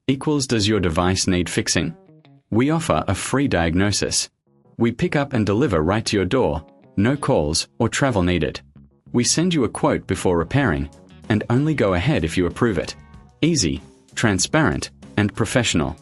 equals does your device need fixing? We offer a free diagnosis. We pick up and deliver right to your door, no calls or travel needed. We send you a quote before repairing, and only go ahead if you approve it. Easy, transparent, and professional.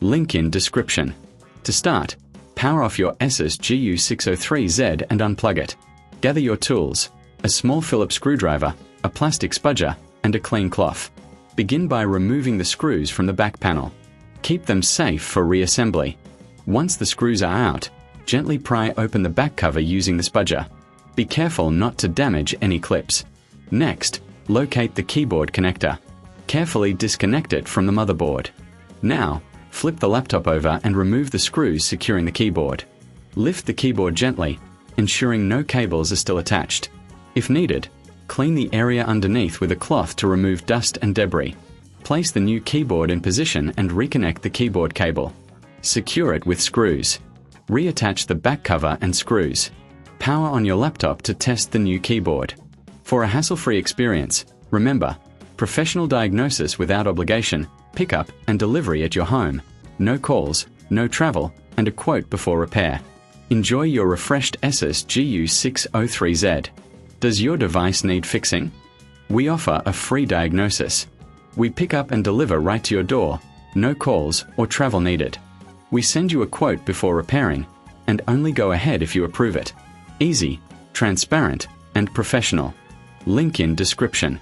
Link in description. To start, power off your ASUS GU603Z and unplug it. Gather your tools, a small Phillips screwdriver, a plastic spudger, and a clean cloth. Begin by removing the screws from the back panel. Keep them safe for reassembly. Once the screws are out, gently pry open the back cover using the spudger. Be careful not to damage any clips. Next, locate the keyboard connector. Carefully disconnect it from the motherboard. Now, flip the laptop over and remove the screws securing the keyboard. Lift the keyboard gently, ensuring no cables are still attached. If needed, clean the area underneath with a cloth to remove dust and debris. Place the new keyboard in position and reconnect the keyboard cable. Secure it with screws. Reattach the back cover and screws. Power on your laptop to test the new keyboard. For a hassle-free experience, remember, professional diagnosis without obligation, pickup and delivery at your home, no calls, no travel, and a quote before repair. Enjoy your refreshed ASUS GU603Z. Does your device need fixing? We offer a free diagnosis. We pick up and deliver right to your door, no calls or travel needed. We send you a quote before repairing, and only go ahead if you approve it. Easy, transparent, and professional. Link in description.